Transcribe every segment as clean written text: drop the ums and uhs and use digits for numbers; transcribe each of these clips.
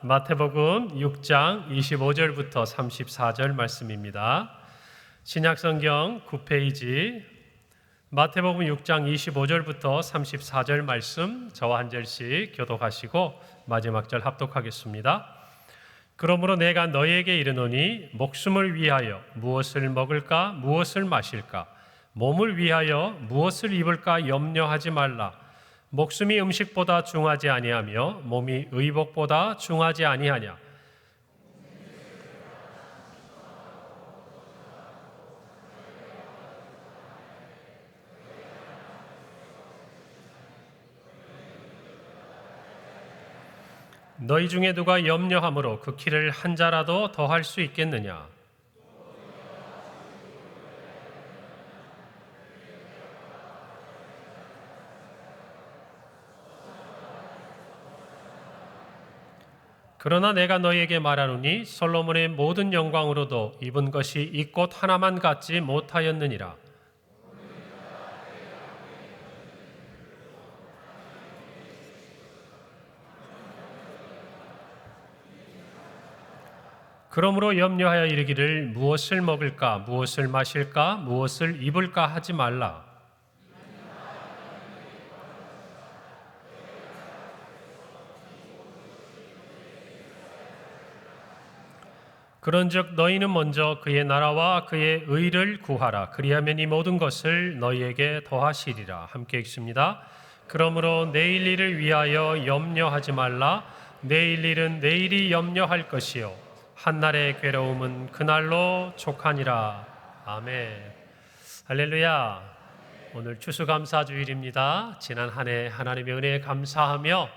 마태복음 6장 25절부터 34절 말씀입니다. 신약성경 9페이지 마태복음 6장 25절부터 34절 말씀 저와 한 절씩 교독하시고 마지막 절 합독하겠습니다. 그러므로 내가 너희에게 이르노니 목숨을 위하여 무엇을 먹을까 무엇을 마실까 몸을 위하여 무엇을 입을까 염려하지 말라. 목숨이 음식보다 중하지 아니하며 몸이 의복보다 중하지 아니하냐. 너희 중에 누가 염려함으로 그 키를 한 자라도 더할 수 있겠느냐. 그러나 내가 너희에게 말하노니 솔로몬의 모든 영광으로도 입은 것이 이 꽃 하나만 갖지 못하였느니라. 그러므로 염려하여 이르기를 무엇을 먹을까 무엇을 마실까 무엇을 입을까 하지 말라. 그런즉 너희는 먼저 그의 나라와 그의 의를 구하라. 그리하면 이 모든 것을 너희에게 더하시리라. 함께 읽습니다. 그러므로 내일 일을 위하여 염려하지 말라. 내일 일은 내일이 염려할 것이요 한날의 괴로움은 그날로 족하니라. 아멘. 할렐루야. 오늘 추수감사주일입니다. 지난 한 해 하나님의 은혜에 감사하며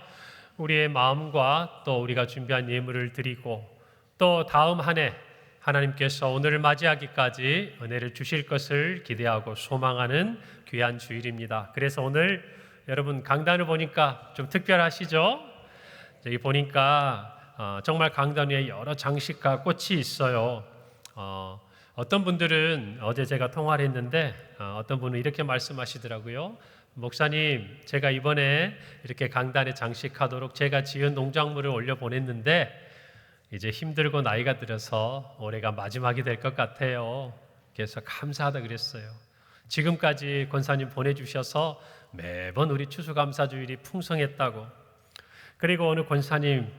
우리의 마음과 또 우리가 준비한 예물을 드리고 또 다음 한 해 하나님께서 오늘을 맞이하기까지 은혜를 주실 것을 기대하고 소망하는 귀한 주일입니다. 그래서 오늘 여러분 강단을 보니까 좀 특별하시죠? 여기 보니까 정말 강단 위에 여러 장식과 꽃이 있어요. 어떤 분들은 어제 제가 통화를 했는데 어떤 분은 이렇게 말씀하시더라고요. 목사님, 제가 이번에 이렇게 강단에 장식하도록 제가 지은 농작물을 올려보냈는데 이제 힘들고 나이가 들어서 올해가 마지막이 될 것 같아요. 그래서 감사하다 그랬어요. 지금까지 권사님 보내주셔서 매번 우리 추수감사주일이 풍성했다고. 그리고 오늘 권사님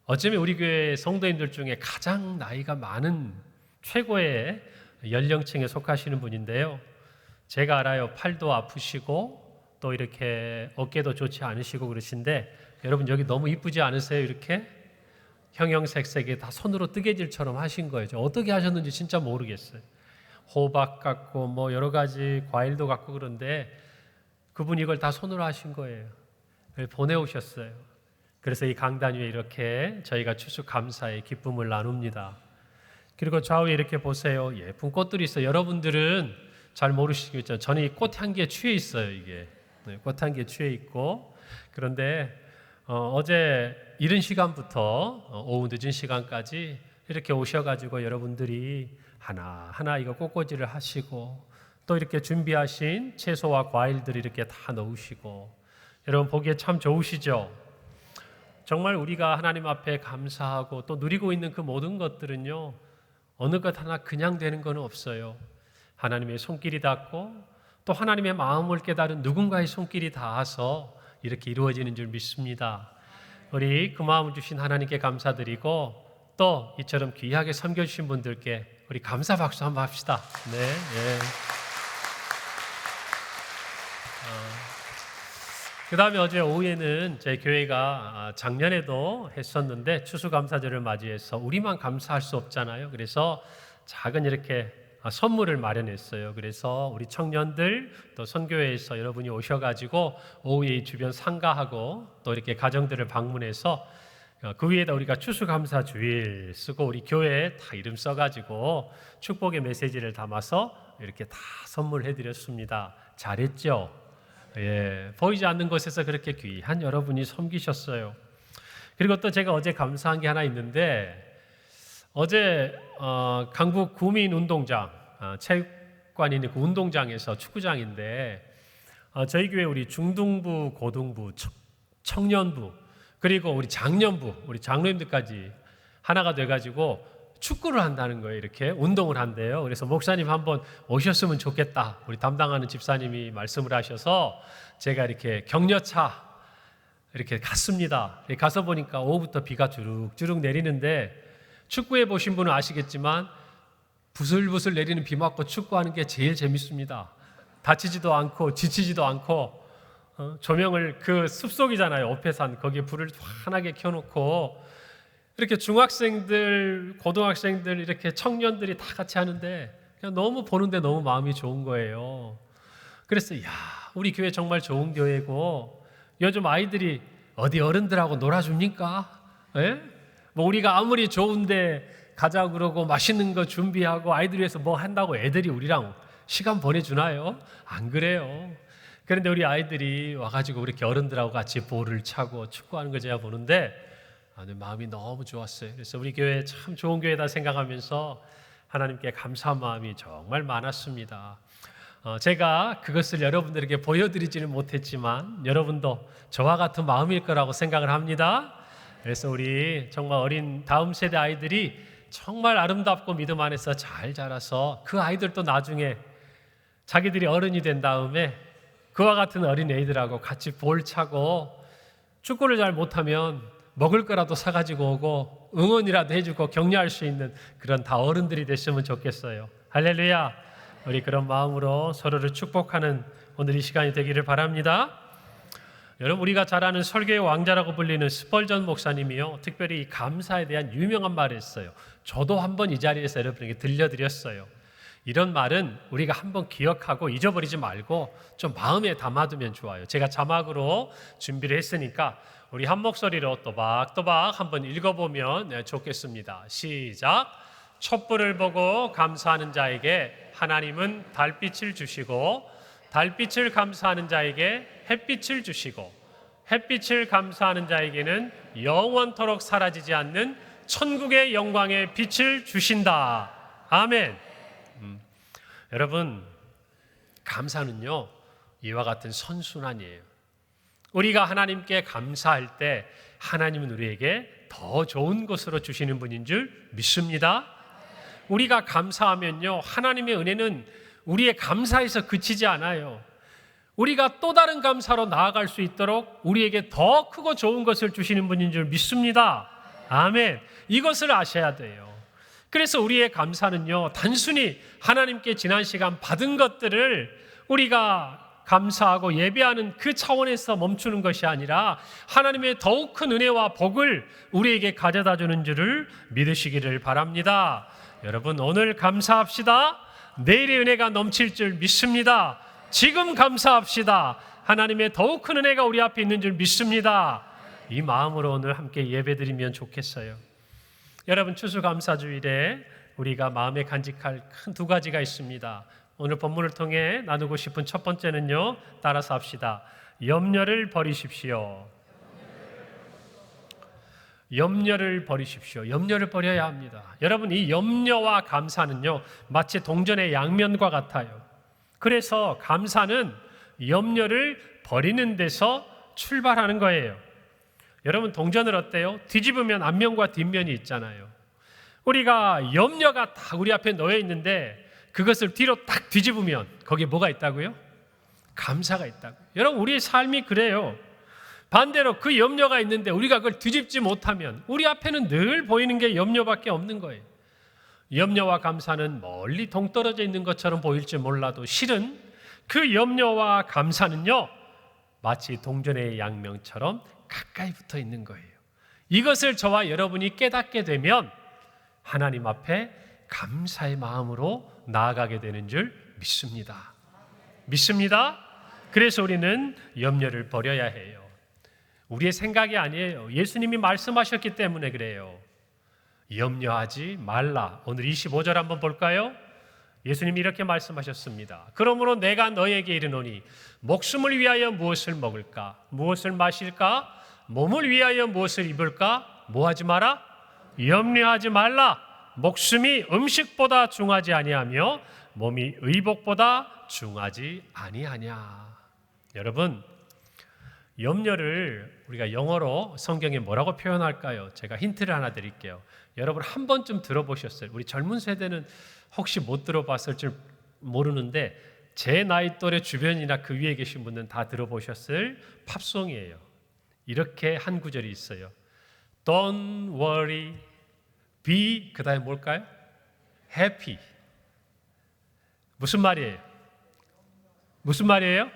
어쩌면 우리 교회 성도님들 중에 가장 나이가 많은 최고의 연령층에 속하시는 분인데요. 제가 알아요. 팔도 아프시고 또 이렇게 어깨도 좋지 않으시고 그러신데 여러분 여기 너무 이쁘지 않으세요? 이렇게 형형색색에 다 손으로 뜨개질처럼 하신 거예요. 어떻게 하셨는지 진짜 모르겠어요. 호박 같고 뭐 여러 가지 과일도 갖고 그런데 그분이 이걸 다 손으로 하신 거예요. 보내오셨어요. 그래서 이 강단 위에 이렇게 저희가 추수감사의 기쁨을 나눕니다. 그리고 좌우에 이렇게 보세요. 예쁜 꽃들이 있어요. 여러분들은 잘 모르시겠죠. 저는 이 꽃향기에 취해 있어요. 이게 꽃향기에 취해 있고 그런데 어제 이른 시간부터 오후 늦은 시간까지 이렇게 오셔가지고 여러분들이 하나하나 이거 꽃꽂이를 하시고 또 이렇게 준비하신 채소와 과일들을 이렇게 다 넣으시고 여러분 보기에 참 좋으시죠? 정말 우리가 하나님 앞에 감사하고 또 누리고 있는 그 모든 것들은요 어느 것 하나 그냥 되는 건 없어요. 하나님의 손길이 닿고 또 하나님의 마음을 깨달은 누군가의 손길이 닿아서 이렇게 이루어지는 줄 믿습니다. 우리 그 마음을 주신 하나님께 감사드리고 또 이처럼 귀하게 섬겨주신 분들께 우리 감사 박수 한번 합시다. 네, 예. 그 다음에 어제 오후에는 저희 교회가 작년에도 했었는데 추수감사절을 맞이해서 우리만 감사할 수 없잖아요. 그래서 작은 이렇게 선물을 마련했어요. 그래서 우리 청년들 또 선교회에서 여러분이 오셔가지고 오후에 주변 상가하고 또 이렇게 가정들을 방문해서 그 위에다 우리가 추수감사주일 쓰고 우리 교회에 다 이름 써가지고 축복의 메시지를 담아서 이렇게 다 선물해드렸습니다. 잘했죠? 예, 보이지 않는 곳에서 그렇게 귀한 여러분이 섬기셨어요. 그리고 또 제가 어제 감사한 게 하나 있는데 어제 강북 구민운동장 체육관이 있는 그 운동장에서 축구장인데 저희 교회 우리 중등부, 고등부, 청년부 그리고 우리 장년부, 우리 장로님들까지 하나가 돼가지고 축구를 한다는 거예요. 이렇게 운동을 한대요. 그래서 목사님 한번 오셨으면 좋겠다. 우리 담당하는 집사님이 말씀을 하셔서 제가 이렇게 격려차 이렇게 갔습니다. 가서 보니까 오후부터 비가 주룩주룩 내리는데 축구해 보신 분은 아시겠지만 부슬부슬 내리는 비 맞고 축구하는 게 제일 재밌습니다. 다치지도 않고 지치지도 않고 조명을 그 숲속이잖아요. 오페산 거기에 불을 환하게 켜놓고 이렇게 중학생들, 고등학생들 이렇게 청년들이 다 같이 하는데 그냥 너무 보는데 너무 마음이 좋은 거예요. 그래서 야, 우리 교회 정말 좋은 교회고 요즘 아이들이 어디 어른들하고 놀아줍니까? 예? 뭐 우리가 아무리 좋은데 가자 그러고 맛있는 거 준비하고 아이들 위해서 뭐 한다고 애들이 우리랑 시간 보내주나요? 안 그래요. 그런데 우리 아이들이 와가지고 이렇게 어른들하고 같이 볼을 차고 축구하는 걸 제가 보는데 마음이 너무 좋았어요. 그래서 우리 교회 참 좋은 교회다 생각하면서 하나님께 감사한 마음이 정말 많았습니다. 제가 그것을 여러분들에게 보여드리지는 못했지만 여러분도 저와 같은 마음일 거라고 생각을 합니다. 그래서 우리 정말 어린 다음 세대 아이들이 정말 아름답고 믿음 안에서 잘 자라서 그 아이들도 나중에 자기들이 어른이 된 다음에 그와 같은 어린 애들하고 같이 볼 차고 축구를 잘 못하면 먹을 거라도 사가지고 오고 응원이라도 해주고 격려할 수 있는 그런 다 어른들이 됐으면 좋겠어요. 할렐루야. 우리 그런 마음으로 서로를 축복하는 오늘 이 시간이 되기를 바랍니다. 여러분, 우리가 잘 아는 설교의 왕자라고 불리는 스펄전 목사님이요, 특별히 이 감사에 대한 유명한 말을 했어요. 저도 한번 이 자리에서 여러분에게 들려드렸어요. 이런 말은 우리가 한번 기억하고 잊어버리지 말고 좀 마음에 담아두면 좋아요. 제가 자막으로 준비를 했으니까 우리 한 목소리로 또박또박 한번 읽어보면 좋겠습니다. 시작. 촛불을 보고 감사하는 자에게 하나님은 달빛을 주시고, 달빛을 감사하는 자에게 햇빛을 주시고, 햇빛을 감사하는 자에게는 영원토록 사라지지 않는 천국의 영광의 빛을 주신다. 아멘. 여러분, 감사는요, 이와 같은 선순환이에요. 우리가 하나님께 감사할 때 하나님은 우리에게 더 좋은 것으로 주시는 분인 줄 믿습니다. 우리가 감사하면요, 하나님의 은혜는 우리의 감사에서 그치지 않아요. 우리가 또 다른 감사로 나아갈 수 있도록 우리에게 더 크고 좋은 것을 주시는 분인 줄 믿습니다. 아멘. 이것을 아셔야 돼요. 그래서 우리의 감사는요, 단순히 하나님께 지난 시간 받은 것들을 우리가 감사하고 예배하는 그 차원에서 멈추는 것이 아니라 하나님의 더욱 큰 은혜와 복을 우리에게 가져다 주는 줄을 믿으시기를 바랍니다. 여러분, 오늘 감사합시다. 내일의 은혜가 넘칠 줄 믿습니다. 지금 감사합시다. 하나님의 더욱 큰 은혜가 우리 앞에 있는 줄 믿습니다. 이 마음으로 오늘 함께 예배드리면 좋겠어요. 여러분, 추수감사주일에 우리가 마음에 간직할 큰 두 가지가 있습니다. 오늘 본문을 통해 나누고 싶은 첫 번째는요, 따라서 합시다. 염려를 버리십시오. 염려를 버리십시오. 염려를 버려야 합니다. 여러분, 이 염려와 감사는요, 마치 동전의 양면과 같아요. 그래서 감사는 염려를 버리는 데서 출발하는 거예요. 여러분, 동전을 어때요? 뒤집으면 앞면과 뒷면이 있잖아요. 우리가 염려가 다 우리 앞에 놓여 있는데 그것을 뒤로 딱 뒤집으면 거기에 뭐가 있다고요? 감사가 있다고요. 여러분, 우리의 삶이 그래요. 반대로 그 염려가 있는데 우리가 그걸 뒤집지 못하면 우리 앞에는 늘 보이는 게 염려밖에 없는 거예요. 염려와 감사는 멀리 동떨어져 있는 것처럼 보일지 몰라도 실은 그 염려와 감사는요, 마치 동전의 양면처럼 가까이 붙어 있는 거예요. 이것을 저와 여러분이 깨닫게 되면 하나님 앞에 감사의 마음으로 나아가게 되는 줄 믿습니다. 믿습니다. 그래서 우리는 염려를 버려야 해요. 우리의 생각이 아니에요. 예수님이 말씀하셨기 때문에 그래요. 염려하지 말라. 오늘 25절 한번 볼까요? 예수님이 이렇게 말씀하셨습니다. 그러므로 내가 너에게 이르노니 목숨을 위하여 무엇을 먹을까? 무엇을 마실까? 몸을 위하여 무엇을 입을까? 뭐하지 마라? 염려하지 말라. 목숨이 음식보다 중하지 아니하며 몸이 의복보다 중하지 아니하냐. 여러분, 염려를 우리가 영어로 성경에 뭐라고 표현할까요? 제가 힌트를 하나 드릴게요. 여러분 한 번쯤 들어보셨어요? 우리 젊은 세대는 혹시 못 들어봤을 줄 모르는데 제 나이 또래 주변이나 그 위에 계신 분들은 다 들어보셨을 팝송이에요. 이렇게 한 구절이 있어요. Don't worry, be 그 다음에 뭘까요? Happy. 무슨 말이에요? 무슨 말이에요?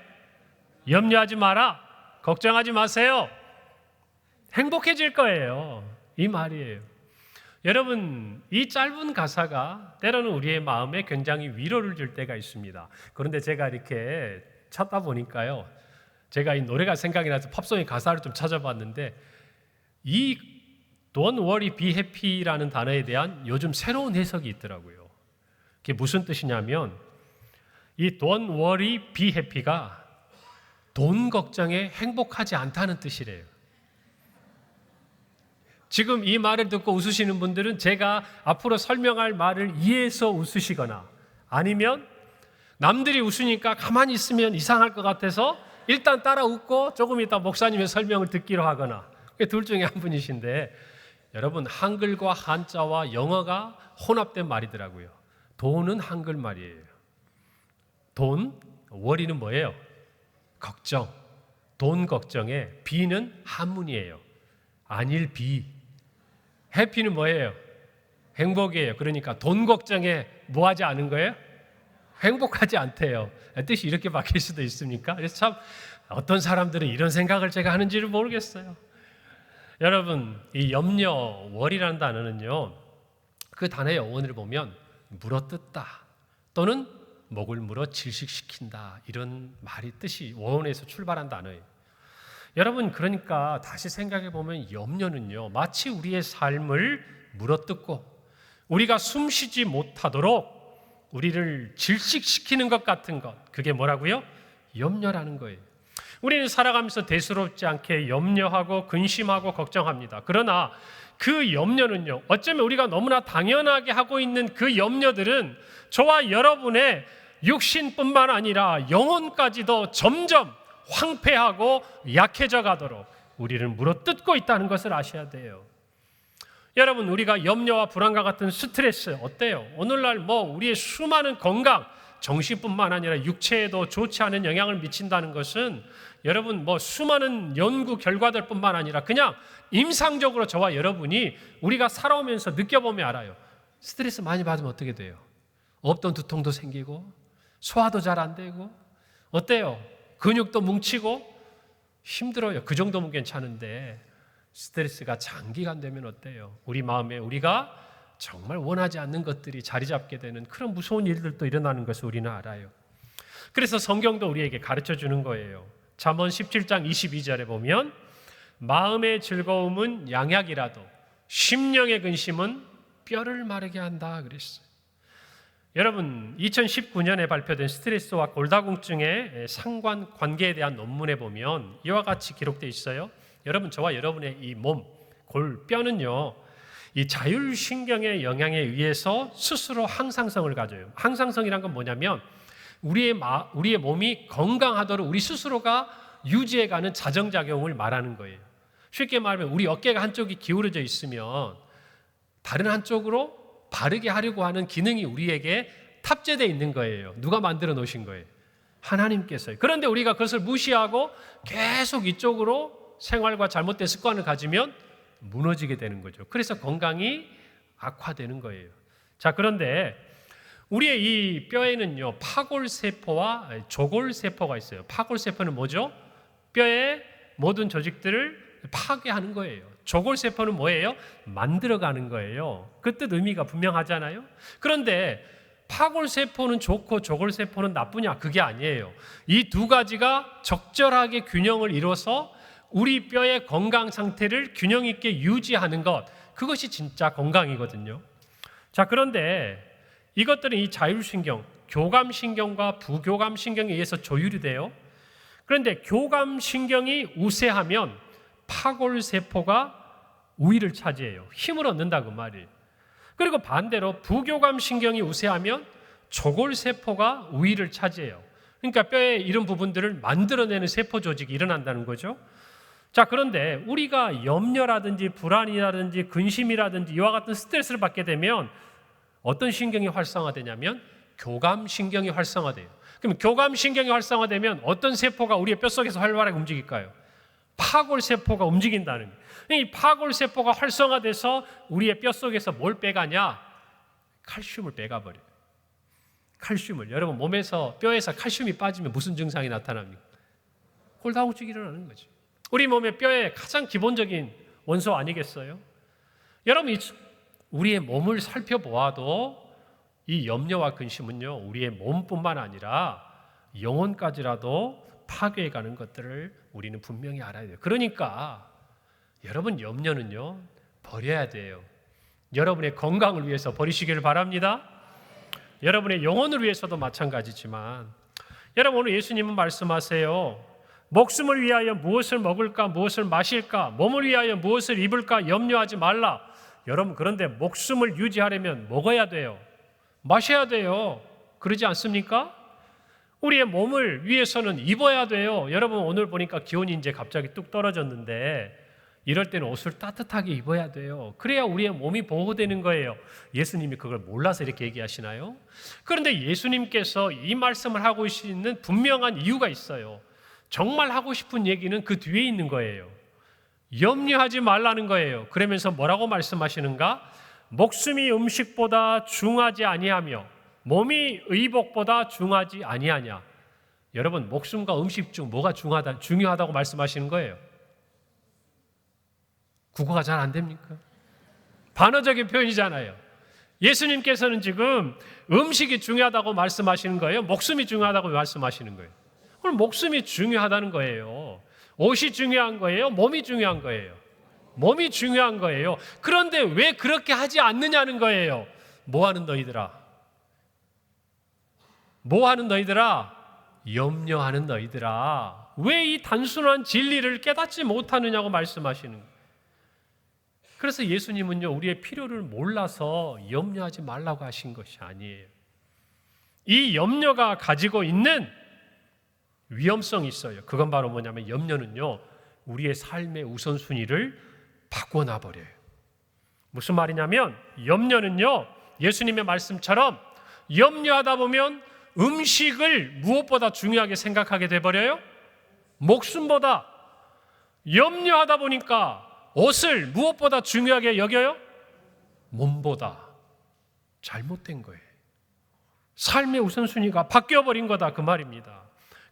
염려하지 마라. 걱정하지 마세요. 행복해질 거예요. 이 말이에요. 여러분, 이 짧은 가사가 때로는 우리의 마음에 굉장히 위로를 줄 때가 있습니다. 그런데 제가 이렇게 찾다 보니까요, 제가 이 노래가 생각이 나서 팝송의 가사를 좀 찾아봤는데 이 Don't worry, be happy라는 단어에 대한 요즘 새로운 해석이 있더라고요. 그게 무슨 뜻이냐면 이 Don't worry, be happy가 돈 걱정에 행복하지 않다는 뜻이래요. 지금 이 말을 듣고 웃으시는 분들은 제가 앞으로 설명할 말을 이해해서 웃으시거나 아니면 남들이 웃으니까 가만히 있으면 이상할 것 같아서 일단 따라 웃고 조금 이따 목사님의 설명을 듣기로 하거나 둘 중에 한 분이신데 여러분 한글과 한자와 영어가 혼합된 말이더라고요. 돈은 한글 말이에요. 돈, worry는 뭐예요? 걱정. 돈 걱정에 be는 한문이에요. 안일 비. 해피는 뭐예요? 행복이에요. 그러니까 돈 걱정에 뭐 하지 않은 거예요? 행복하지 않대요. 뜻이 이렇게 바뀔 수도 있습니까? 그래서 참 어떤 사람들은 이런 생각을 제가 하는지를 모르겠어요. 여러분, 이 염려, 월이라는 단어는요, 그 단어의 어원을 보면 물어뜯다 또는 목을 물어 질식시킨다 이런 말이 뜻이 어원에서 출발한 단어예요. 여러분 그러니까 다시 생각해 보면 염려는요 마치 우리의 삶을 물어뜯고 우리가 숨쉬지 못하도록 우리를 질식시키는 것 같은 것 그게 뭐라고요? 염려라는 거예요. 우리는 살아가면서 대수롭지 않게 염려하고 근심하고 걱정합니다. 그러나 그 염려는요 어쩌면 우리가 너무나 당연하게 하고 있는 그 염려들은 저와 여러분의 육신뿐만 아니라 영혼까지도 점점 황폐하고 약해져 가도록 우리를 물어뜯고 있다는 것을 아셔야 돼요. 여러분 우리가 염려와 불안과 같은 스트레스 어때요? 오늘날 우리의 수많은 건강 정신뿐만 아니라 육체에도 좋지 않은 영향을 미친다는 것은 여러분 수많은 연구 결과들뿐만 아니라 그냥 임상적으로 저와 여러분이 우리가 살아오면서 느껴보면 알아요. 스트레스 많이 받으면 어떻게 돼요? 없던 두통도 생기고 소화도 잘 안 되고 어때요? 근육도 뭉치고 힘들어요. 그 정도면 괜찮은데 스트레스가 장기간 되면 어때요? 우리 마음에 우리가 정말 원하지 않는 것들이 자리 잡게 되는 그런 무서운 일들도 일어나는 것을 우리는 알아요. 그래서 성경도 우리에게 가르쳐 주는 거예요. 잠언 17장 22절에 보면 마음의 즐거움은 양약이라도 심령의 근심은 뼈를 마르게 한다 그랬어요. 여러분 2019년에 발표된 스트레스와 골다공증의 상관관계에 대한 논문에 보면 이와 같이 기록되어 있어요. 여러분 저와 여러분의 이 몸, 뼈는요 이 자율신경의 영향에 의해서 스스로 항상성을 가져요. 항상성이란 건 뭐냐면 우리의 몸이 건강하도록 우리 스스로가 유지해가는 자정작용을 말하는 거예요. 쉽게 말하면 우리 어깨가 한쪽이 기울어져 있으면 다른 한쪽으로 바르게 하려고 하는 기능이 우리에게 탑재되어 있는 거예요. 누가 만들어 놓으신 거예요? 하나님께서요. 그런데 우리가 그것을 무시하고 계속 이쪽으로 생활과 잘못된 습관을 가지면 무너지게 되는 거죠. 그래서 건강이 악화되는 거예요. 자, 그런데 우리의 이 뼈에는요 파골세포와 조골세포가 있어요. 파골세포는 뭐죠? 뼈의 모든 조직들을 파괴하는 거예요. 조골세포는 뭐예요? 만들어가는 거예요. 그 뜻 의미가 분명하잖아요. 그런데 파골세포는 좋고 조골세포는 나쁘냐? 그게 아니에요. 이 두 가지가 적절하게 균형을 이뤄서 우리 뼈의 건강 상태를 균형 있게 유지하는 것, 그것이 진짜 건강이거든요. 자, 그런데 이것들은 이 자율신경, 교감신경과 부교감신경에 의해서 조율이 돼요. 그런데 교감신경이 우세하면 파골세포가 우위를 차지해요. 힘을 얻는다고 말이에요. 그리고 반대로 부교감신경이 우세하면 조골세포가 우위를 차지해요. 그러니까 뼈에 이런 부분들을 만들어내는 세포 조직이 일어난다는 거죠. 자, 그런데 우리가 염려라든지 불안이라든지 근심이라든지 이와 같은 스트레스를 받게 되면 어떤 신경이 활성화되냐면 교감신경이 활성화돼요. 그럼 교감신경이 활성화되면 어떤 세포가 우리의 뼛속에서 활발하게 움직일까요? 파골세포가 움직인다는 거예요. 이 파골세포가 활성화돼서 우리의 뼛속에서 뭘 빼가냐? 칼슘을 빼가버려요. 칼슘을. 여러분 몸에서 뼈에서 칼슘이 빠지면 무슨 증상이 나타납니까? 골다공증이 일어나는 거죠. 우리 몸의 뼈의 가장 기본적인 원소 아니겠어요? 여러분 우리의 몸을 살펴보아도 이 염려와 근심은요 우리의 몸뿐만 아니라 영혼까지라도 파괴해가는 것들을 우리는 분명히 알아야 돼요. 그러니까 여러분 염려는요 버려야 돼요. 여러분의 건강을 위해서 버리시기를 바랍니다. 여러분의 영혼을 위해서도 마찬가지지만 여러분 오늘 예수님은 말씀하세요. 목숨을 위하여 무엇을 먹을까 무엇을 마실까 몸을 위하여 무엇을 입을까 염려하지 말라. 여러분 그런데 목숨을 유지하려면 먹어야 돼요. 마셔야 돼요. 그러지 않습니까? 우리의 몸을 위해서는 입어야 돼요. 여러분 오늘 보니까 기온이 이제 갑자기 뚝 떨어졌는데 이럴 때는 옷을 따뜻하게 입어야 돼요. 그래야 우리의 몸이 보호되는 거예요. 예수님이 그걸 몰라서 이렇게 얘기하시나요? 그런데 예수님께서 이 말씀을 하고 계시는 분명한 이유가 있어요. 정말 하고 싶은 얘기는 그 뒤에 있는 거예요. 염려하지 말라는 거예요. 그러면서 뭐라고 말씀하시는가? 목숨이 음식보다 중하지 아니하며 몸이 의복보다 중하지 아니하냐. 여러분 목숨과 음식 중 뭐가 중요하다고 말씀하시는 거예요? 국어가 잘 안 됩니까? 반어적인 표현이잖아요. 예수님께서는 지금 음식이 중요하다고 말씀하시는 거예요? 목숨이 중요하다고 말씀하시는 거예요? 그럼 목숨이 중요하다는 거예요. 옷이 중요한 거예요? 몸이 중요한 거예요? 몸이 중요한 거예요. 그런데 왜 그렇게 하지 않느냐는 거예요. 뭐하는 너희들아? 뭐하는 너희들아? 염려하는 너희들아. 왜 이 단순한 진리를 깨닫지 못하느냐고 말씀하시는 거예요. 그래서 예수님은요 우리의 필요를 몰라서 염려하지 말라고 하신 것이 아니에요. 이 염려가 가지고 있는 위험성이 있어요. 그건 바로 뭐냐면 염려는요 우리의 삶의 우선순위를 바꿔놔버려요. 무슨 말이냐면 염려는요 예수님의 말씀처럼 염려하다 보면 음식을 무엇보다 중요하게 생각하게 돼버려요? 목숨보다. 염려하다 보니까 옷을 무엇보다 중요하게 여겨요? 몸보다. 잘못된 거예요. 삶의 우선순위가 바뀌어버린 거다 그 말입니다.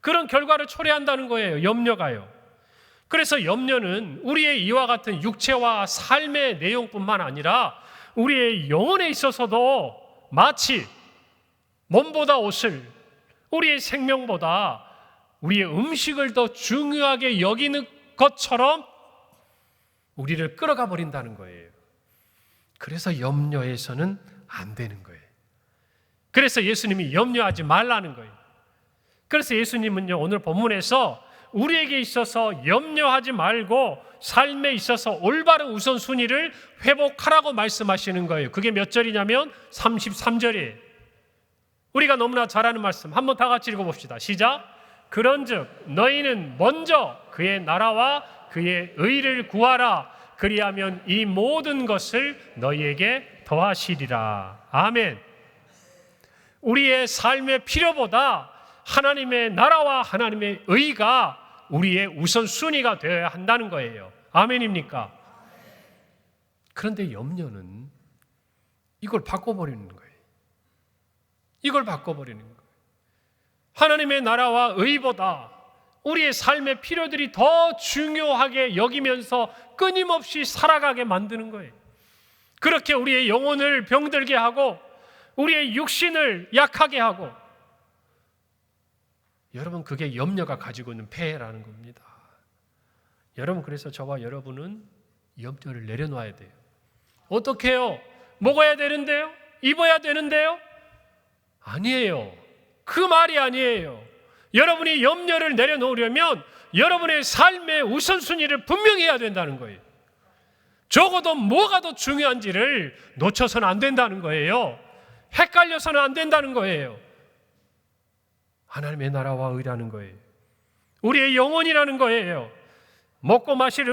그런 결과를 초래한다는 거예요. 염려가요. 그래서 염려는 우리의 이와 같은 육체와 삶의 내용뿐만 아니라 우리의 영혼에 있어서도 마치 몸보다 옷을, 우리의 생명보다 우리의 음식을 더 중요하게 여기는 것처럼 우리를 끌어가 버린다는 거예요. 그래서 염려해서는 안 되는 거예요. 그래서 예수님이 염려하지 말라는 거예요. 그래서 예수님은요 오늘 본문에서 우리에게 있어서 염려하지 말고 삶에 있어서 올바른 우선순위를 회복하라고 말씀하시는 거예요. 그게 몇 절이냐면 33절이에요. 우리가 너무나 잘 아는 말씀 한번 다 같이 읽어봅시다. 시작. 그런즉 너희는 먼저 그의 나라와 그의 의를 구하라. 그리하면 이 모든 것을 너희에게 더하시리라. 아멘. 우리의 삶의 필요보다 하나님의 나라와 하나님의 의가 우리의 우선순위가 되어야 한다는 거예요. 아멘입니까? 그런데 염려는 이걸 바꿔버리는 거예요. 이걸 바꿔버리는 거예요. 하나님의 나라와 의보다 우리의 삶의 필요들이 더 중요하게 여기면서 끊임없이 살아가게 만드는 거예요. 그렇게 우리의 영혼을 병들게 하고 우리의 육신을 약하게 하고, 여러분 그게 염려가 가지고 있는 폐해라는 겁니다. 여러분 그래서 저와 여러분은 염려를 내려놔야 돼요. 어떻게 해요? 먹어야 되는데요? 입어야 되는데요? 아니에요. 그 말이 아니에요. 여러분이 염려를 내려놓으려면 여러분의 삶의 우선순위를 분명히 해야 된다는 거예요. 적어도 뭐가 더 중요한지를 놓쳐서는 안 된다는 거예요. 헷갈려서는 안 된다는 거예요. 하나님의 나라와 의라는 거예요. 우리의 영혼이라는 거예요. 먹고 마실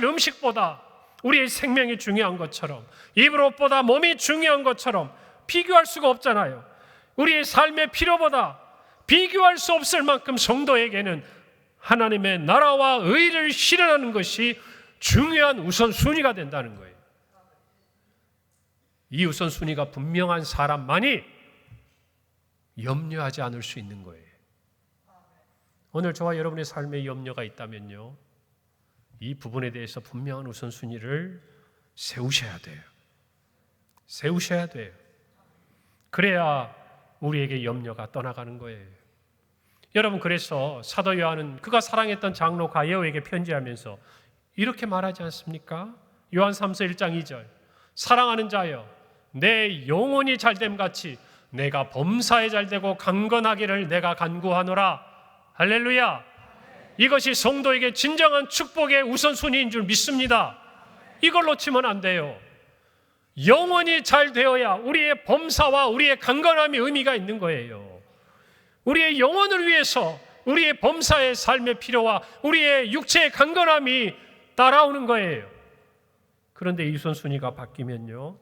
음식보다 우리의 생명이 중요한 것처럼, 입을 옷보다 몸이 중요한 것처럼 비교할 수가 없잖아요. 우리의 삶의 필요보다 비교할 수 없을 만큼 성도에게는 하나님의 나라와 의를 실현하는 것이 중요한 우선순위가 된다는 거예요. 이 우선순위가 분명한 사람만이 염려하지 않을 수 있는 거예요. 오늘 저와 여러분의 삶에 염려가 있다면요, 이 부분에 대해서 분명한 우선순위를 세우셔야 돼요. 세우셔야 돼요. 그래야 우리에게 염려가 떠나가는 거예요. 여러분, 그래서 사도 요한은 그가 사랑했던 장로 가이오에게 편지하면서 이렇게 말하지 않습니까? 요한 3서 1장 2절, 사랑하는 자여, 내 영혼이 잘됨 같이 내가 범사에 잘되고 강건하기를 내가 간구하노라. 할렐루야. 이것이 성도에게 진정한 축복의 우선순위인 줄 믿습니다. 이걸 놓치면 안 돼요. 영혼이 잘 되어야 우리의 범사와 우리의 강건함이 의미가 있는 거예요. 우리의 영혼을 위해서 우리의 범사의 삶의 필요와 우리의 육체의 강건함이 따라오는 거예요. 그런데 이 우선순위가 바뀌면요,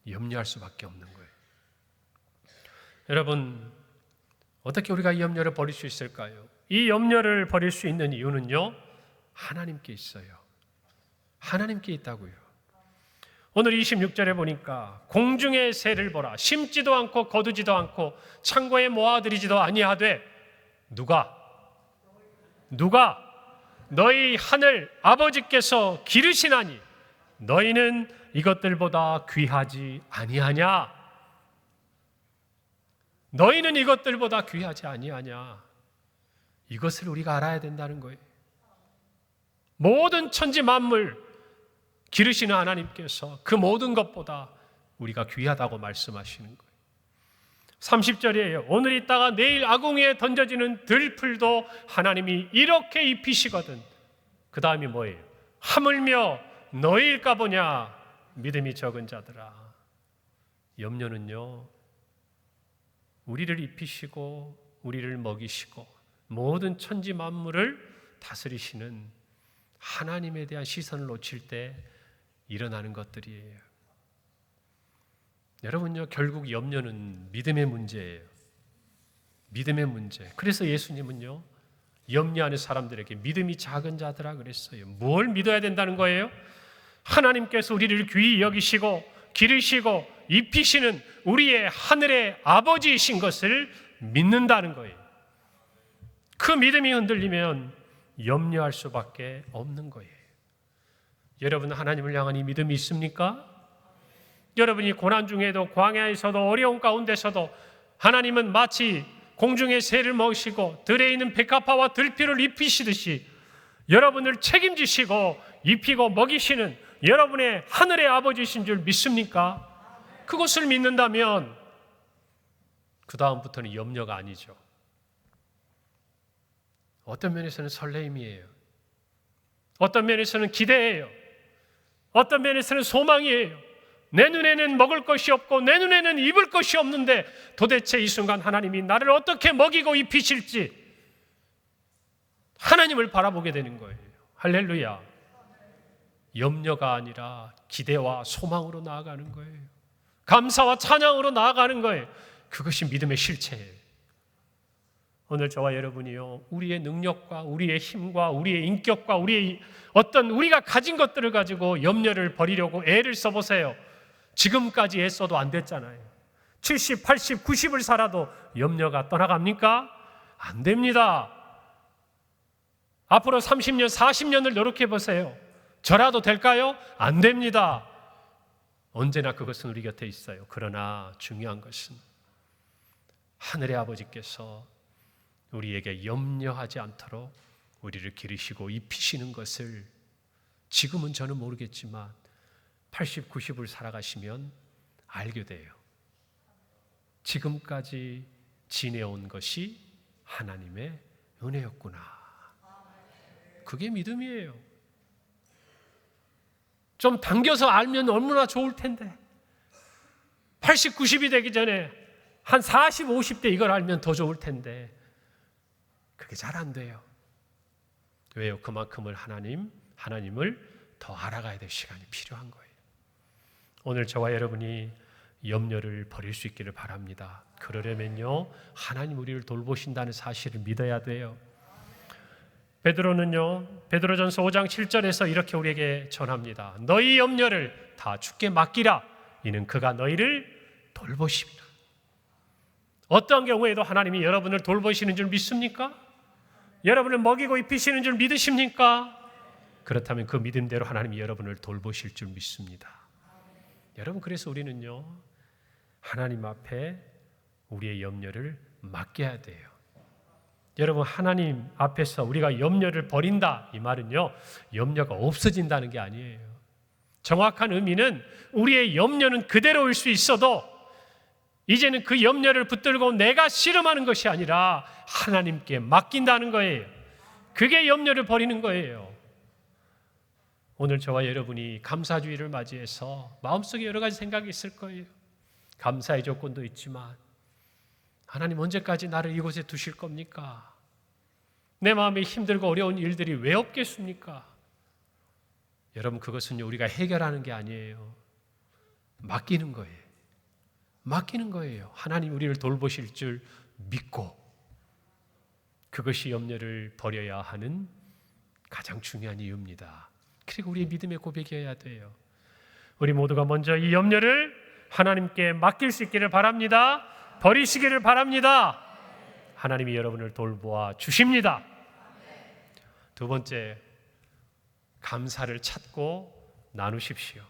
염려할 수밖에 없는 거예요. 여러분, 어떻게 우리가 이 염려를 버릴 수 있을까요? 이 염려를 버릴 수 있는 이유는요, 하나님께 있어요. 하나님께 있다고요. 오늘 26절에 보니까 공중의 새를 보라. 심지도 않고 거두지도 않고 창고에 모아들이지도 아니하되 누가 너희 하늘 아버지께서 기르시나니 너희는 이것들보다 귀하지 아니하냐? 너희는 이것들보다 귀하지 아니하냐? 이것을 우리가 알아야 된다는 거예요. 모든 천지 만물 기르시는 하나님께서 그 모든 것보다 우리가 귀하다고 말씀하시는 거예요. 30절이에요. 오늘 있다가 내일 아궁이에 던져지는 들풀도 하나님이 이렇게 입히시거든. 그 다음이 뭐예요? 하물며 너희일까 보냐 믿음이 적은 자들아. 염려는요, 우리를 입히시고 우리를 먹이시고 모든 천지 만물을 다스리시는 하나님에 대한 시선을 놓칠 때 일어나는 것들이에요. 여러분요, 결국 염려는 믿음의 문제예요. 믿음의 문제. 그래서 예수님은요, 염려하는 사람들에게 믿음이 작은 자들아 그랬어요. 뭘 믿어야 된다는 거예요? 하나님께서 우리를 귀히 여기시고 기르시고 입히시는 우리의 하늘의 아버지이신 것을 믿는다는 거예요. 그 믿음이 흔들리면 염려할 수밖에 없는 거예요. 여러분, 하나님을 향한 이 믿음이 있습니까? 여러분이 고난 중에도 광야에서도 어려운 가운데서도 하나님은 마치 공중의 새를 먹이시고 들에 있는 백합화와 들피를 입히시듯이 여러분을 책임지시고 입히고 먹이시는 여러분의 하늘의 아버지이신 줄 믿습니까? 그것을 믿는다면 그 다음부터는 염려가 아니죠. 어떤 면에서는 설레임이에요. 어떤 면에서는 기대예요. 어떤 면에서는 소망이에요. 내 눈에는 먹을 것이 없고 내 눈에는 입을 것이 없는데 도대체 이 순간 하나님이 나를 어떻게 먹이고 입히실지 하나님을 바라보게 되는 거예요. 할렐루야. 염려가 아니라 기대와 소망으로 나아가는 거예요. 감사와 찬양으로 나아가는 거예요. 그것이 믿음의 실체예요. 오늘 저와 여러분이요, 우리의 능력과 우리의 힘과 우리의 인격과 우리의 우리가 가진 것들을 가지고 염려를 버리려고 애를 써보세요. 지금까지 애써도 안 됐잖아요. 70, 80, 90을 살아도 염려가 떠나갑니까? 안 됩니다. 앞으로 30년, 40년을 노력해보세요. 저라도 될까요? 안 됩니다. 언제나 그것은 우리 곁에 있어요. 그러나 중요한 것은 하늘의 아버지께서 우리에게 염려하지 않도록 우리를 기르시고 입히시는 것을 지금은 저는 모르겠지만 80, 90을 살아가시면 알게 돼요. 지금까지 지내온 것이 하나님의 은혜였구나. 그게 믿음이에요. 좀 당겨서 알면 얼마나 좋을 텐데 80, 90이 되기 전에 한 40, 50대 이걸 알면 더 좋을 텐데 그게 잘 안 돼요. 왜요? 그만큼을 하나님을 더 알아가야 될 시간이 필요한 거예요. 오늘 저와 여러분이 염려를 버릴 수 있기를 바랍니다. 그러려면요, 하나님 우리를 돌보신다는 사실을 믿어야 돼요. 베드로전서 5장 7절에서 이렇게 우리에게 전합니다. 너희 염려를 다 주께 맡기라. 이는 그가 너희를 돌보십니다. 어떠한 경우에도 하나님이 여러분을 돌보시는 줄 믿습니까? 여러분을 먹이고 입히시는 줄 믿으십니까? 그렇다면 그 믿음대로 하나님이 여러분을 돌보실 줄 믿습니다. 여러분, 그래서 우리는요, 하나님 앞에 우리의 염려를 맡겨야 돼요. 여러분, 하나님 앞에서 우리가 염려를 버린다, 이 말은요, 염려가 없어진다는 게 아니에요. 정확한 의미는 우리의 염려는 그대로일 수 있어도 이제는 그 염려를 붙들고 내가 씨름하는 것이 아니라 하나님께 맡긴다는 거예요. 그게 염려를 버리는 거예요. 오늘 저와 여러분이 감사주의를 맞이해서 마음속에 여러 가지 생각이 있을 거예요. 감사의 조건도 있지만 하나님 언제까지 나를 이곳에 두실 겁니까? 내 마음이 힘들고 어려운 일들이 왜 없겠습니까? 여러분, 그것은 우리가 해결하는 게 아니에요. 맡기는 거예요. 맡기는 거예요. 하나님 우리를 돌보실 줄 믿고, 그것이 염려를 버려야 하는 가장 중요한 이유입니다. 그리고 우리의 믿음의 고백이어야 돼요. 우리 모두가 먼저 이 염려를 하나님께 맡길 수 있기를 바랍니다. 버리시기를 바랍니다. 하나님이 여러분을 돌보아 주십니다. 두 번째, 감사를 찾고 나누십시오.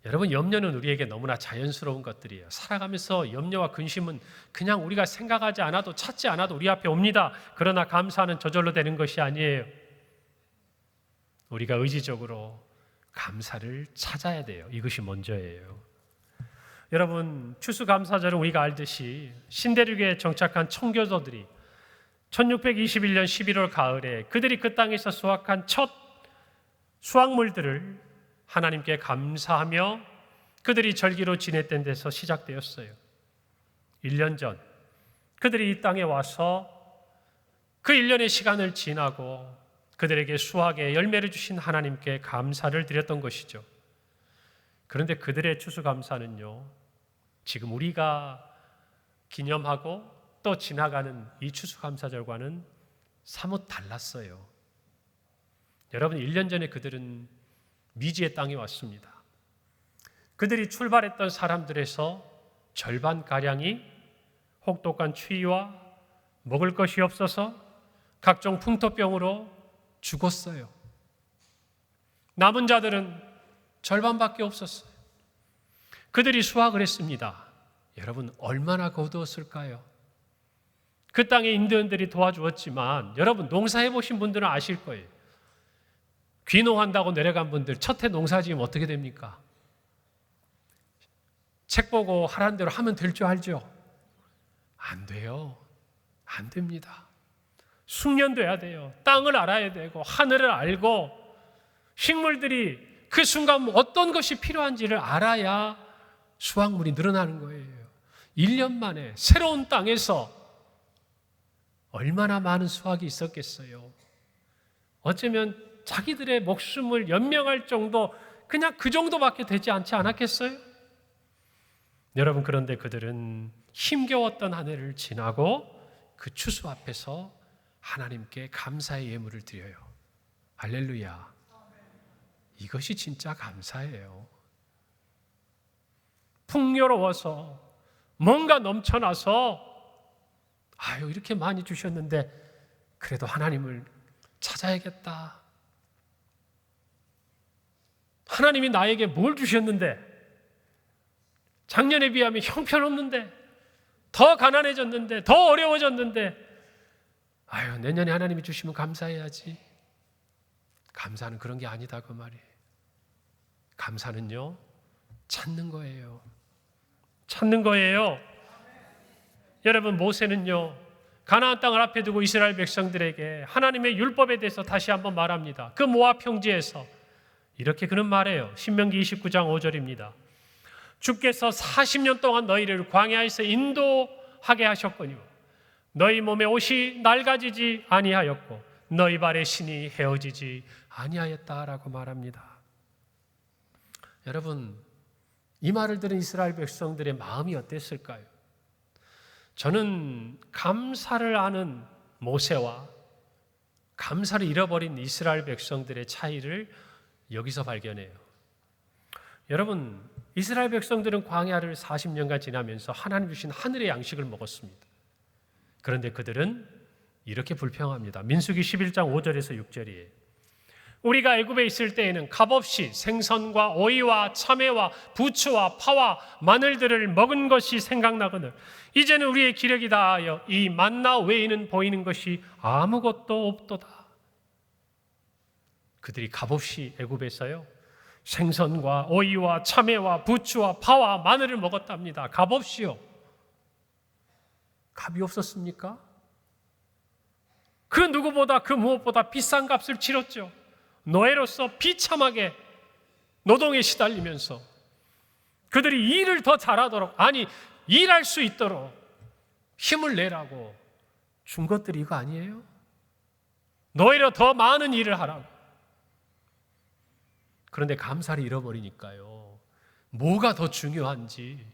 여러분, 염려는 우리에게 너무나 자연스러운 것들이에요. 살아가면서 염려와 근심은 그냥 우리가 생각하지 않아도 찾지 않아도 우리 앞에 옵니다. 그러나 감사는 저절로 되는 것이 아니에요. 우리가 의지적으로 감사를 찾아야 돼요. 이것이 먼저예요. 여러분, 추수감사절은 우리가 알듯이 신대륙에 정착한 청교도들이 1621년 11월 가을에 그들이 그 땅에서 수확한 첫 수확물들을 하나님께 감사하며 그들이 절기로 지냈던 데서 시작되었어요. 1년 전 그들이 이 땅에 와서 그 1년의 시간을 지나고 그들에게 수확의 열매를 주신 하나님께 감사를 드렸던 것이죠. 그런데 그들의 추수감사는요, 지금 우리가 기념하고 또 지나가는 이 추수감사절과는 사뭇 달랐어요. 여러분, 1년 전에 그들은 미지의 땅에 왔습니다. 그들이 출발했던 사람들에서 절반가량이 혹독한 추위와 먹을 것이 없어서 각종 풍토병으로 죽었어요. 남은 자들은 절반밖에 없었어요. 그들이 수확을 했습니다. 여러분, 얼마나 거두었을까요? 그 땅의 인디언들이 도와주었지만 여러분, 농사해 보신 분들은 아실 거예요. 귀농한다고 내려간 분들 첫 해 농사 지으면 어떻게 됩니까? 책 보고 하라는 대로 하면 될 줄 알죠? 안 돼요. 안 됩니다. 숙련돼야 돼요. 땅을 알아야 되고 하늘을 알고 식물들이 그 순간 어떤 것이 필요한지를 알아야 수확물이 늘어나는 거예요. 1년 만에 새로운 땅에서 얼마나 많은 수확이 있었겠어요. 어쩌면 자기들의 목숨을 연명할 정도, 그냥 그 정도밖에 되지 않지 않았겠어요? 여러분, 그런데 그들은 힘겨웠던 한 해를 지나고 그 추수 앞에서 하나님께 감사의 예물을 드려요. 할렐루야. 이것이 진짜 감사예요. 풍요로워서 뭔가 넘쳐나서 이렇게 많이 주셨는데 그래도 하나님을 찾아야겠다. 하나님이 나에게 뭘 주셨는데, 작년에 비하면 형편없는데, 더 가난해졌는데, 더 어려워졌는데, 내년에 하나님이 주시면 감사해야지. 감사는 그런 게 아니다, 그 말이에요. 감사는요, 찾는 거예요. 찾는 거예요. 여러분, 모세는요, 가나안 땅을 앞에 두고 이스라엘 백성들에게 하나님의 율법에 대해서 다시 한번 말합니다. 그 모압 평지에서 이렇게 그는 말해요. 신명기 29장 5절입니다. 주께서 40년 동안 너희를 광야에서 인도하게 하셨거니와 너희 몸에 옷이 낡아지지 아니하였고 너희 발의 신이 헤어지지 아니하였다라고 말합니다. 여러분, 이 말을 들은 이스라엘 백성들의 마음이 어땠을까요? 저는 감사를 아는 모세와 감사를 잃어버린 이스라엘 백성들의 차이를 여기서 발견해요. 여러분, 이스라엘 백성들은 광야를 40년간 지나면서 하나님 주신 하늘의 양식을 먹었습니다. 그런데 그들은 이렇게 불평합니다. 민수기 11장 5절에서 6절이에요. 우리가 애굽에 있을 때에는 값없이 생선과 오이와 참외와 부추와 파와 마늘들을 먹은 것이 생각나거늘 이제는 우리의 기력이 다하여 이 만나 외에는 보이는 것이 아무것도 없도다. 그들이 값없이 애굽에서요 생선과 오이와 참외와 부추와 파와 마늘을 먹었답니다. 값없이요. 값이 없었습니까? 그 누구보다 그 무엇보다 비싼 값을 치렀죠. 노예로서 비참하게 노동에 시달리면서 그들이 일을 더 잘하도록, 아니 일할 수 있도록 힘을 내라고 준 것들이 이거 아니에요? 노예로 더 많은 일을 하라고. 그런데 감사를 잃어버리니까요, 뭐가 더 중요한지,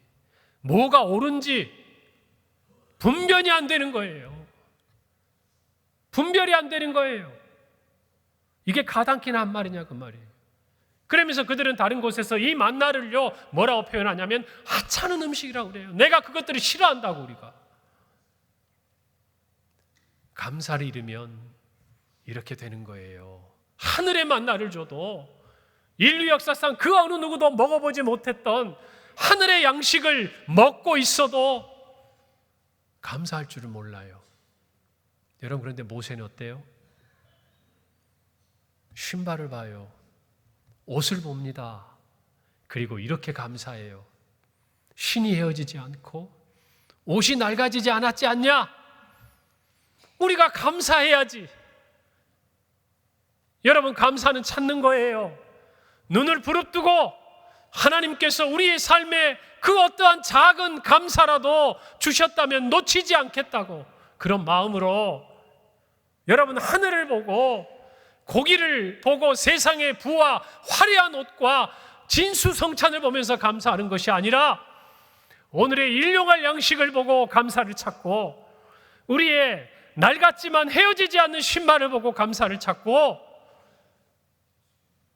뭐가 옳은지 분별이 안 되는 거예요. 분별이 안 되는 거예요. 이게 가당키나 한 말이냐 그 말이에요. 그러면서 그들은 다른 곳에서 이 만나를요 뭐라고 표현하냐면 하찮은 음식이라고 그래요. 내가 그것들을 싫어한다고. 우리가 감사를 잃으면 이렇게 되는 거예요. 하늘의 만나를 줘도 인류 역사상 그 어느 누구도 먹어보지 못했던 하늘의 양식을 먹고 있어도 감사할 줄을 몰라요. 여러분, 그런데 모세는 어때요? 신발을 봐요. 옷을 봅니다. 그리고 이렇게 감사해요. 신이 헤어지지 않고 옷이 낡아지지 않았지 않냐? 우리가 감사해야지. 여러분, 감사는 찾는 거예요. 눈을 부릅뜨고 하나님께서 우리의 삶에 그 어떠한 작은 감사라도 주셨다면 놓치지 않겠다고, 그런 마음으로 여러분 하늘을 보고 고기를 보고 세상의 부와 화려한 옷과 진수성찬을 보면서 감사하는 것이 아니라 오늘의 일용할 양식을 보고 감사를 찾고 우리의 낡았지만 헤어지지 않는 신발을 보고 감사를 찾고,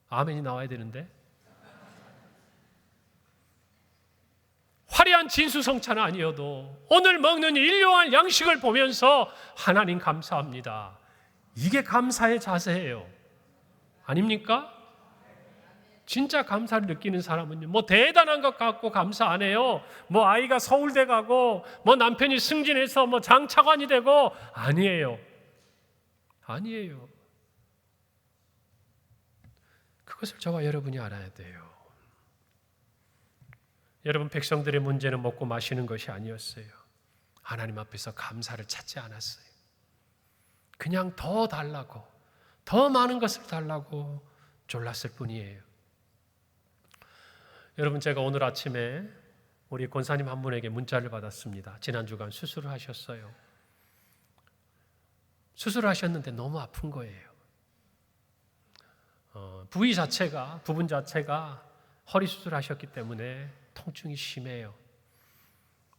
아멘이 나와야 되는데, 화려한 진수성찬은 아니어도 오늘 먹는 일용할 양식을 보면서 하나님 감사합니다. 이게 감사의 자세예요. 아닙니까? 진짜 감사를 느끼는 사람은요, 뭐 대단한 것 갖고 감사 안 해요. 뭐 아이가 서울대 가고 뭐 남편이 승진해서 뭐 장차관이 되고, 아니에요. 아니에요. 그것을 저와 여러분이 알아야 돼요. 여러분, 백성들의 문제는 먹고 마시는 것이 아니었어요. 하나님 앞에서 감사를 찾지 않았어요. 그냥 더 달라고, 더 많은 것을 달라고 졸랐을 뿐이에요. 여러분, 제가 오늘 아침에 우리 권사님 한 분에게 문자를 받았습니다. 지난 주간 수술을 하셨어요. 수술을 하셨는데 너무 아픈 거예요. 부분 자체가 허리 수술하셨기 때문에 통증이 심해요.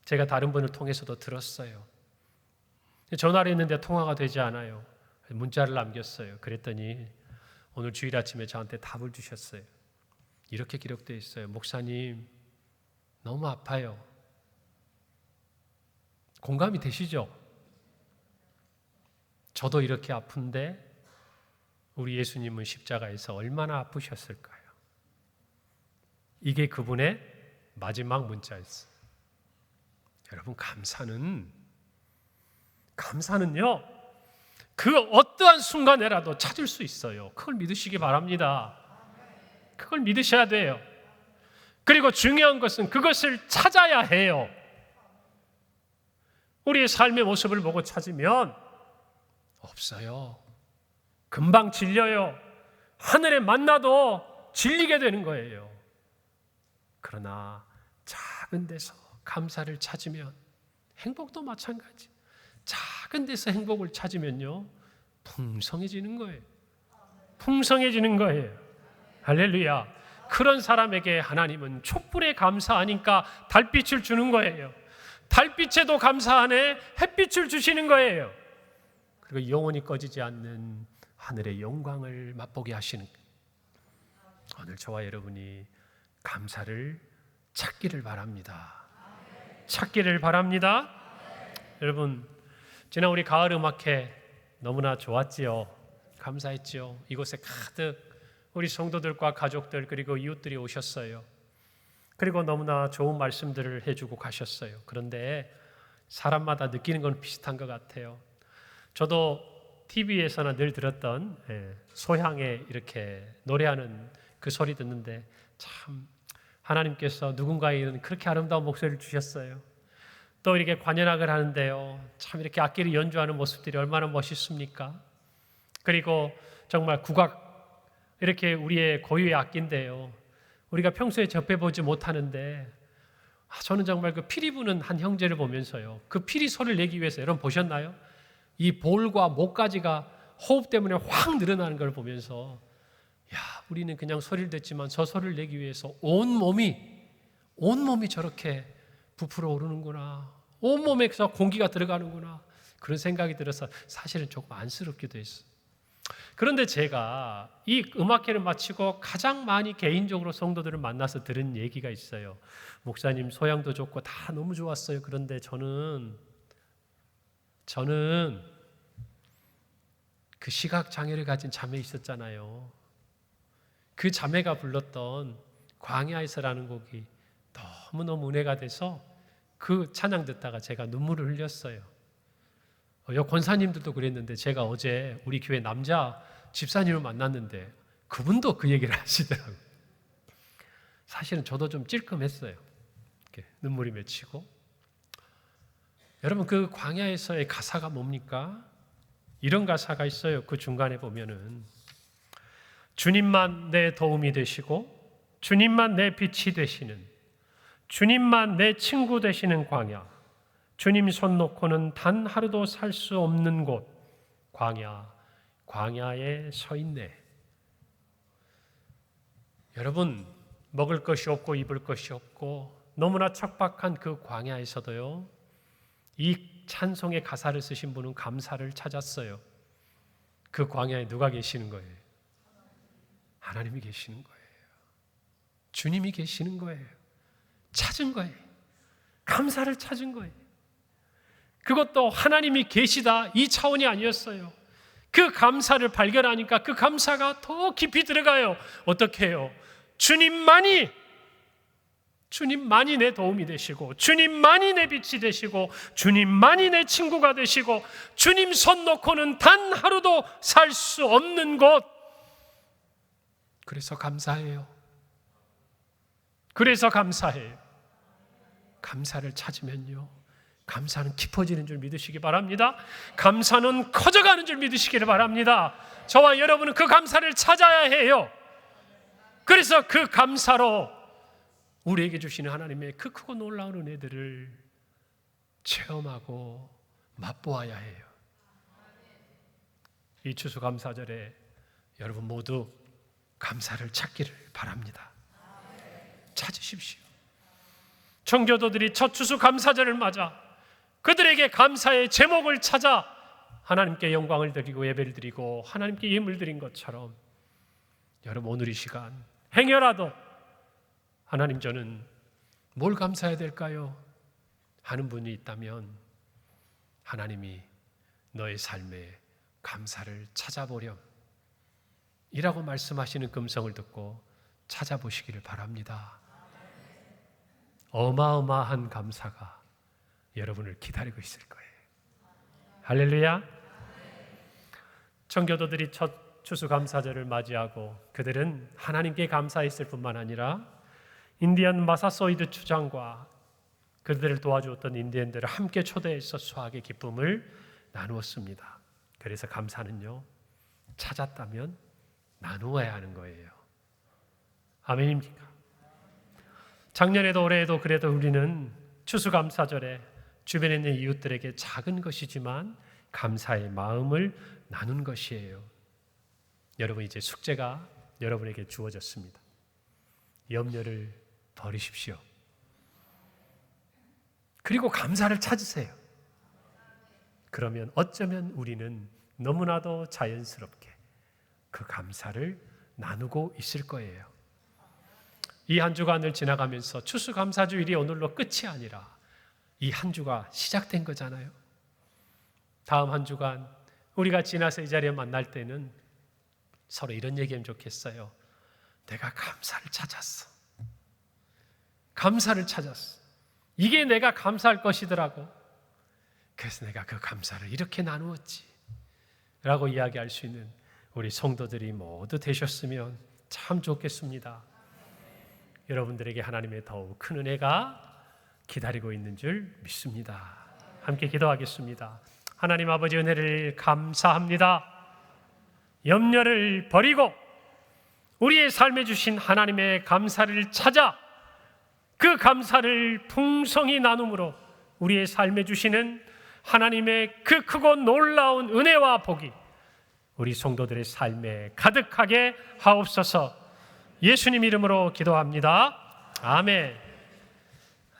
제가 다른 분을 통해서도 들었어요. 전화를 했는데 통화가 되지 않아요. 문자를 남겼어요. 그랬더니 오늘 주일 아침에 저한테 답을 주셨어요. 이렇게 기록되어 있어요. 목사님, 너무 아파요. 공감이 되시죠? 저도 이렇게 아픈데 우리 예수님은 십자가에서 얼마나 아프셨을까요? 이게 그분의 마지막 문자였어요. 여러분, 감사는요, 그 어떠한 순간에라도 찾을 수 있어요. 그걸 믿으시기 바랍니다. 그걸 믿으셔야 돼요. 그리고 중요한 것은 그것을 찾아야 해요. 우리의 삶의 모습을 보고 찾으면 없어요. 금방 질려요. 하늘에 만나도 질리게 되는 거예요. 그러나 작은 데서 감사를 찾으면 행복도 마찬가지. 작은 데서 행복을 찾으면요, 풍성해지는 거예요. 풍성해지는 거예요. 할렐루야. 그런 사람에게 하나님은 촛불에 감사하니까 달빛을 주는 거예요. 달빛에도 감사하네 햇빛을 주시는 거예요. 그리고 영원히 꺼지지 않는 하늘의 영광을 맛보게 하시는 거예요. 오늘 저와 여러분이 감사를 찾기를 바랍니다. 찾기를 바랍니다. 여러분, 지난 우리 가을 음악회 너무나 좋았지요. 감사했지요. 이곳에 가득 우리 성도들과 가족들 그리고 이웃들이 오셨어요. 그리고 너무나 좋은 말씀들을 해주고 가셨어요. 그런데 사람마다 느끼는 건 비슷한 것 같아요. 저도 TV에서나 늘 들었던 소향에 이렇게 노래하는 그 소리 듣는데 참 하나님께서 누군가에게는 그렇게 아름다운 목소리를 주셨어요. 또 이렇게 관현악을 하는데요, 참 이렇게 악기를 연주하는 모습들이 얼마나 멋있습니까? 그리고 정말 국악, 이렇게 우리의 고유의 악기인데요, 우리가 평소에 접해보지 못하는데 저는 정말 그 피리 부는 한 형제를 보면서요, 그 피리 소리를 내기 위해서, 여러분 보셨나요? 이 볼과 목까지가 호흡 때문에 확 늘어나는 걸 보면서 야, 우리는 그냥 소리를 듣지만 저 소리를 내기 위해서 온 몸이 저렇게 부풀어 오르는구나, 온몸에서 공기가 들어가는구나, 그런 생각이 들어서 사실은 조금 안쓰럽기도 했어요. 그런데 제가 이 음악회를 마치고 가장 많이 개인적으로 성도들을 만나서 들은 얘기가 있어요. 목사님 소양도 좋고 다 너무 좋았어요. 그런데 저는 그 시각장애를 가진 자매 있었잖아요. 그 자매가 불렀던 광야에서라는 곡이 너무너무 은혜가 돼서 그 찬양 듣다가 제가 눈물을 흘렸어요. 여 권사님들도 그랬는데 제가 어제 우리 교회 남자 집사님을 만났는데 그분도 그 얘기를 하시더라고요. 사실은 저도 좀 찔끔했어요. 이렇게 눈물이 맺히고. 여러분, 그 광야에서의 가사가 뭡니까? 이런 가사가 있어요. 그 중간에 보면은 주님만 내 도움이 되시고 주님만 내 빛이 되시는, 주님만 내 친구 되시는 광야, 주님 손 놓고는 단 하루도 살 수 없는 곳, 광야에 서 있네. 여러분, 먹을 것이 없고 입을 것이 없고 너무나 척박한 그 광야에서도요, 이 찬송의 가사를 쓰신 분은 감사를 찾았어요. 그 광야에 누가 계시는 거예요? 하나님이 계시는 거예요. 주님이 계시는 거예요. 찾은 거예요. 감사를 찾은 거예요. 그것도 하나님이 계시다 이 차원이 아니었어요. 그 감사를 발견하니까 그 감사가 더 깊이 들어가요. 어떻게 해요? 주님만이 내 도움이 되시고 주님만이 내 빛이 되시고 주님만이 내 친구가 되시고 주님 손 놓고는 단 하루도 살 수 없는 곳. 그래서 감사해요. 감사를 찾으면요, 감사는 깊어지는 줄 믿으시기 바랍니다. 감사는 커져가는 줄 믿으시기를 바랍니다. 저와 여러분은 그 감사를 찾아야 해요. 그래서 그 감사로 우리에게 주시는 하나님의 그 크고 놀라운 은혜들을 체험하고 맛보아야 해요. 이 추수감사절에 여러분 모두 감사를 찾기를 바랍니다. 찾으십시오. 청교도들이 첫 추수감사절을 맞아 그들에게 감사의 제목을 찾아 하나님께 영광을 드리고 예배를 드리고 하나님께 예물 드린 것처럼 여러분 오늘 이 시간 행여라도 하나님, 저는 뭘 감사해야 될까요? 하는 분이 있다면 하나님이 너의 삶에 감사를 찾아보렴 이라고 말씀하시는 음성을 듣고 찾아보시기를 바랍니다. 어마어마한 감사가 여러분을 기다리고 있을 거예요. 할렐루야. 청교도들이 첫 추수감사절을 맞이하고 그들은 하나님께 감사했을 뿐만 아니라 인디안 마사소이드 주장과 그들을 도와주었던 인디언들을 함께 초대해서 수학의 기쁨을 나누었습니다. 그래서 감사는요, 찾았다면 나누어야 하는 거예요. 아멘입니까? 작년에도 올해에도 그래도 우리는 추수감사절에 주변에 있는 이웃들에게 작은 것이지만 감사의 마음을 나눈 것이에요. 여러분, 이제 숙제가 여러분에게 주어졌습니다. 염려를 버리십시오. 그리고 감사를 찾으세요. 그러면 어쩌면 우리는 너무나도 자연스럽게 그 감사를 나누고 있을 거예요. 이 한 주간을 지나가면서 추수감사주일이 오늘로 끝이 아니라 이 한 주가 시작된 거잖아요. 다음 한 주간 우리가 지나서 이 자리에 만날 때는 서로 이런 얘기하면 좋겠어요. 내가 감사를 찾았어. 감사를 찾았어. 이게 내가 감사할 것이더라고. 그래서 내가 그 감사를 이렇게 나누었지 라고 이야기할 수 있는 우리 성도들이 모두 되셨으면 참 좋겠습니다. 여러분들에게 하나님의 더욱 큰 은혜가 기다리고 있는 줄 믿습니다. 함께 기도하겠습니다. 하나님 아버지, 은혜를 감사합니다. 염려를 버리고 우리의 삶에 주신 하나님의 감사를 찾아 그 감사를 풍성히 나눔으로 우리의 삶에 주시는 하나님의 그 크고 놀라운 은혜와 복이 우리 성도들의 삶에 가득하게 하옵소서. 예수님 이름으로 기도합니다. 아멘.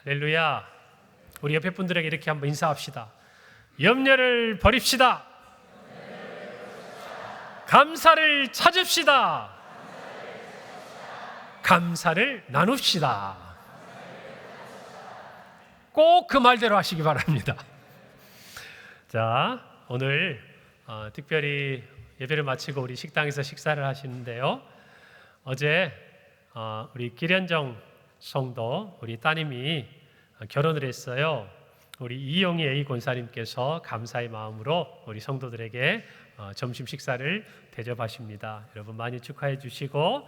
할렐루야. 우리 옆에 분들에게 이렇게 한번 인사합시다. 염려를 버립시다. 감사를 찾읍시다. 감사를 나눕시다. 꼭 그 말대로 하시기 바랍니다. 자, 오늘 특별히 예배를 마치고 우리 식당에서 식사를 하시는데요. 어제 우리 기련정 성도 우리 따님이 결혼을 했어요. 우리 이영희 A 권사님께서 감사의 마음으로 우리 성도들에게 점심 식사를 대접하십니다. 여러분 많이 축하해 주시고